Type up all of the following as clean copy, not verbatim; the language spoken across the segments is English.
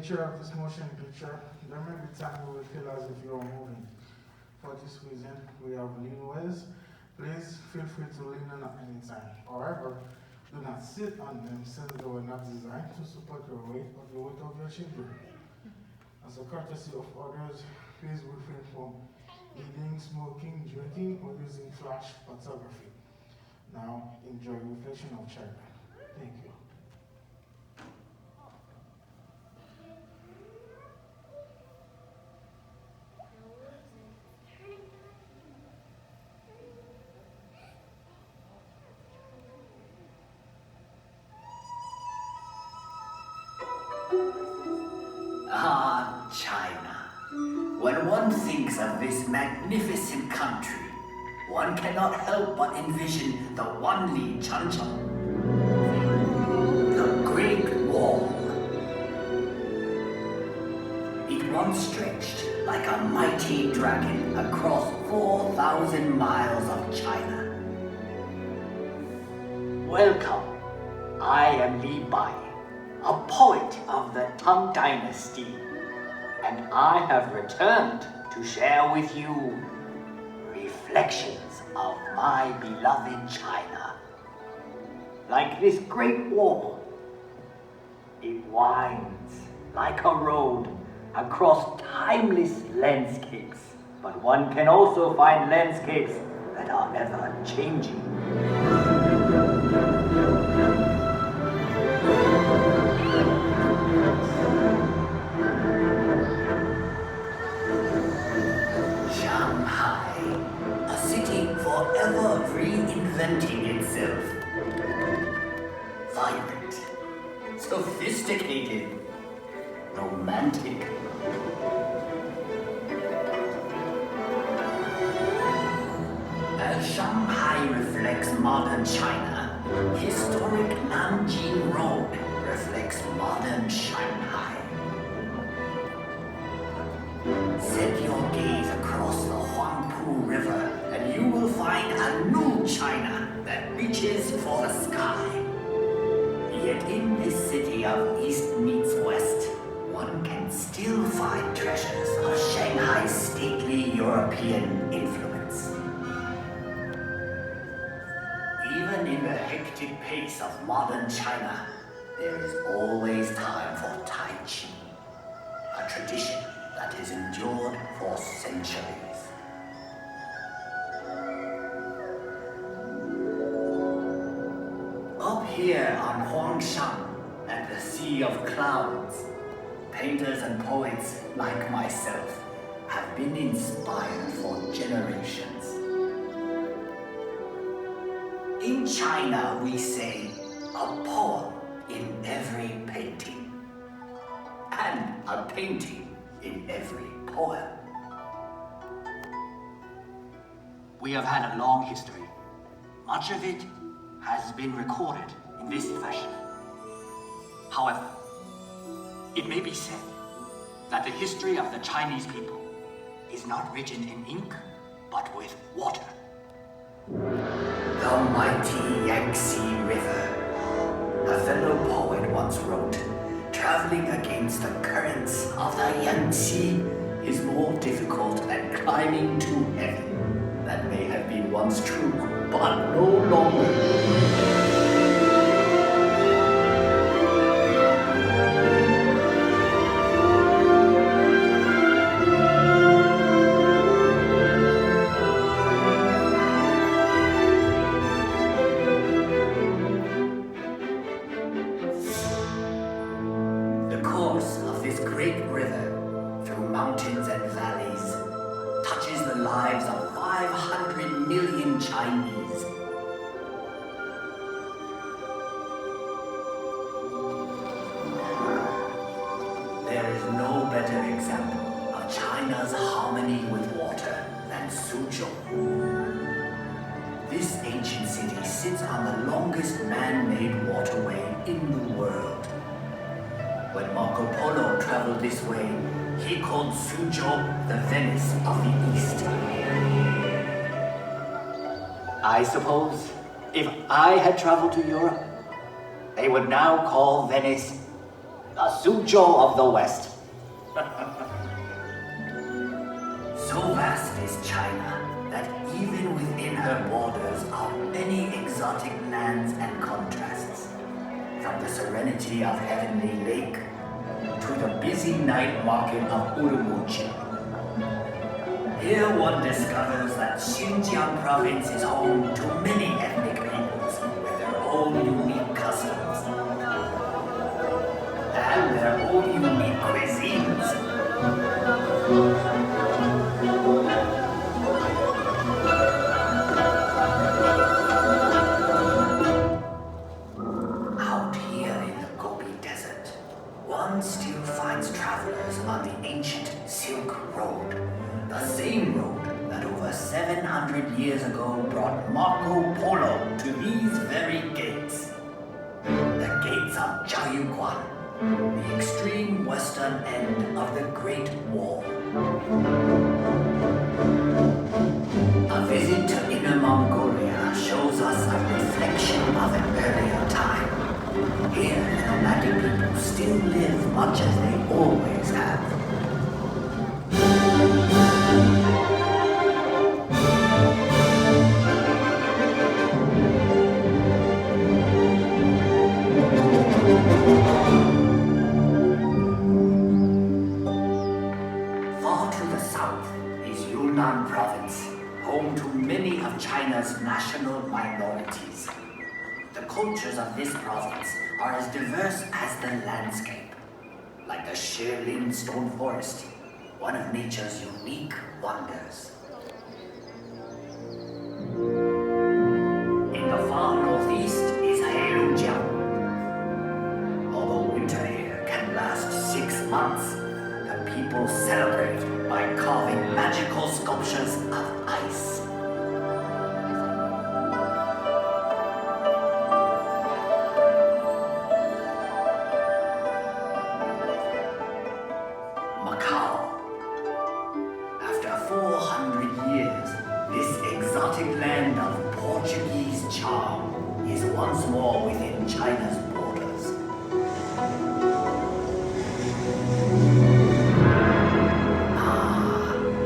nature of this motion picture, there may be times we will feel as if you are moving. For this reason, we have leanways. Please feel free to lean on at any time. However, do not sit on them since they were not designed to support your weight or the weight of your children. As a courtesy of others, please refrain from eating, smoking, drinking, or using flash photography. Now, enjoy reflection of children. Thank you. Ah, China. When one thinks of this magnificent country, one cannot help but envision the Wanli Chanchong, the Great Wall. It once stretched like a mighty dragon across 4,000 miles of China. Welcome. I am Li Bai, a poet of the Tang Dynasty, and I have returned to share with you reflections of my beloved China. Like this great wall, it winds like a road across timeless landscapes, but one can also find landscapes that are ever changing. Shanghai, a city forever reinventing itself. Vibrant, sophisticated, romantic. As Shanghai reflects modern China, historic Nanjing Road reflects modern Shanghai. Set your gaze across the Huangpu River and you will find a new China that reaches for the sky. Yet in this city of East meets West, one can still find treasures of Shanghai's stately European influence. Even in the hectic pace of modern China, there is always time for Tai Chi, a tradition that has endured for centuries. Up here on Huangshan, at the Sea of Clouds, painters and poets like myself have been inspired for generations. In China, we say a poem in every painting, and a painting in every poem. We have had a long history. Much of it has been recorded in this fashion. However, it may be said that the history of the Chinese people is not written in ink, but with water. The mighty Yangtze River. A fellow poet once wrote, traveling against the currents of the Yangtze is more difficult than climbing to heaven. That may have been once true, but no longer. This ancient city sits on the longest man-made waterway in the world. When Marco Polo traveled this way, he called Suzhou the Venice of the East. I suppose if I had traveled to Europe, they would now call Venice a Suzhou of the West. So vast is China that even within her borders are many exotic lands and contrasts. From the serenity of Heavenly Lake to the busy night market of Urumqi. Here one discovers that Xinjiang province is home to many ethnic peoples with their own unique customs and their own unique cuisines. Out here in the Gobi Desert, one still finds travelers on the ancient Silk Road, the same road that over 700 years ago brought Marco Polo to these very gates. The gates of Jiayuguan, the extreme western end of the Great Wall. A visit to Inner Mongolia shows us a reflection of an earlier time. Here, the nomadic people still live much as they always have. Far to the south is Yunnan province, home to many of China's national minorities. The cultures of this province are as diverse as the landscape, like the Shilin stone forest, one of nature's unique wonders. In the far northeast is Heilongjiang. Although winter here can last 6 months, the people celebrate by carving magical sculptures of ice. Macau. After 400 years, this exotic land of Portuguese charm is once more within China's borders.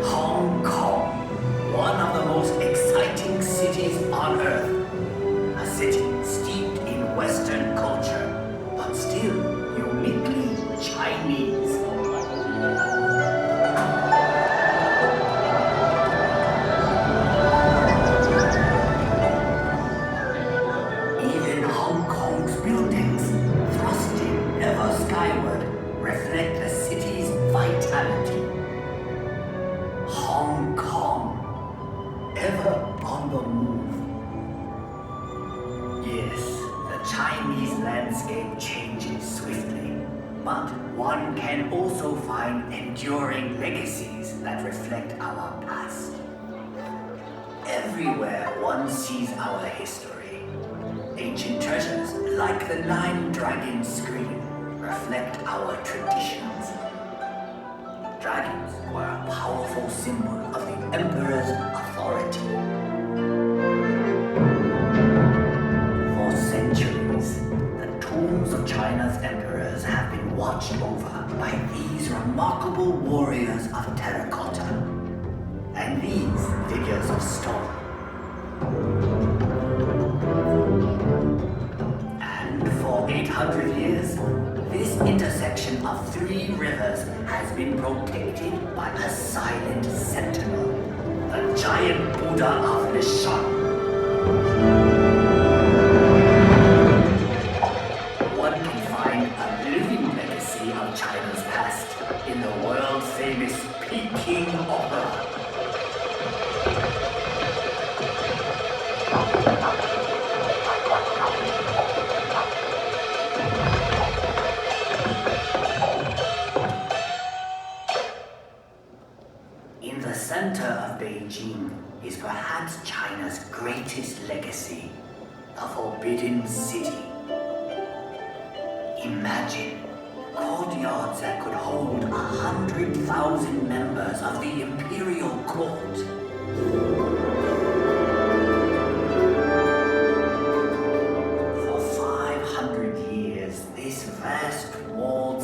Hong Kong, one of the most exciting cities on earth. A city steeped in Western culture, but still uniquely Chinese. Even Hong Kong's buildings, thrusting ever skyward, reflect the city's vitality. Hong Kong, ever on the move. Yes, the Chinese landscape changes swiftly, but one can also find enduring legacies that reflect our past. Everywhere one sees our history. Ancient treasures, like the 9 dragon screen, reflect our traditions. Dragons were a powerful symbol of the emperor's authority. For centuries, the tombs of China's emperors have been watched over by these remarkable warriors of terracotta and these figures of stone. And for 800 years, this intersection of 3 rivers has been protected by a silent sentinel, the giant Buddha of Lishan. One can find a living legacy of China's past in the world-famous Peking Opera. In the center of Beijing is perhaps China's greatest legacy, the Forbidden City. Imagine courtyards that could hold 100,000 members of the imperial court. For 500 years, this vast walled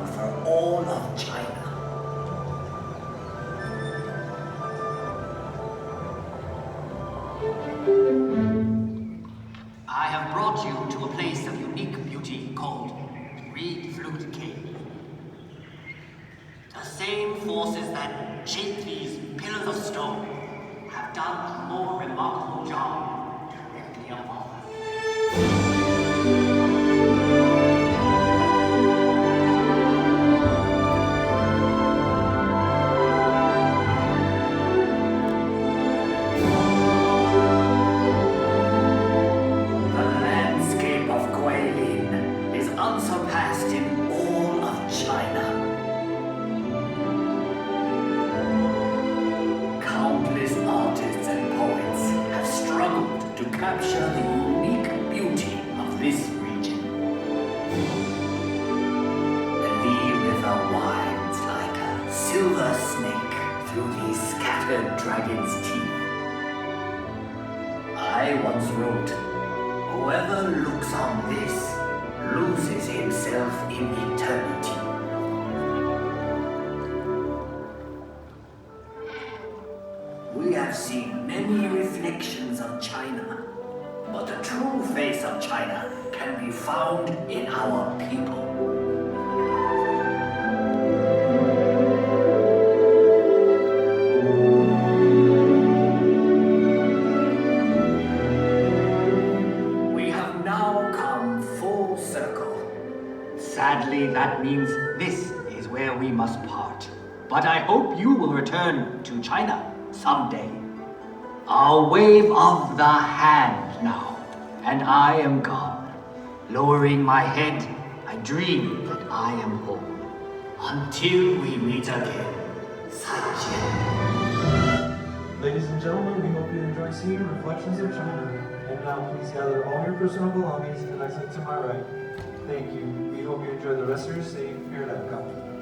one for all of China. I have brought you to a place of unique beauty called Reed Flute Cave. The same forces that shape these pillars of stone have done a more remarkable job directly above us. The landscape of Guilin is unsurpassed in all of China. Countless artists and poets have struggled to capture the unique beauty of this region. The Li River winds like a silver snake through these scattered dragon's teeth. I once wrote, "Whoever looks on this loses himself in eternity." We have seen many reflections of China, but the true face of China can be found in our people. We have now come full circle. Sadly, that means this is where we must part. But I hope you will return to China someday. A wave of the hand now, and I am gone. Lowering my head, I dream that I am home. Until we meet again. 再见. Ladies and gentlemen, we hope you enjoy seeing Reflections of China. And now please gather all your personal belongings and exit to my right. Thank you. We hope you enjoy the rest of your stay here at Epcot.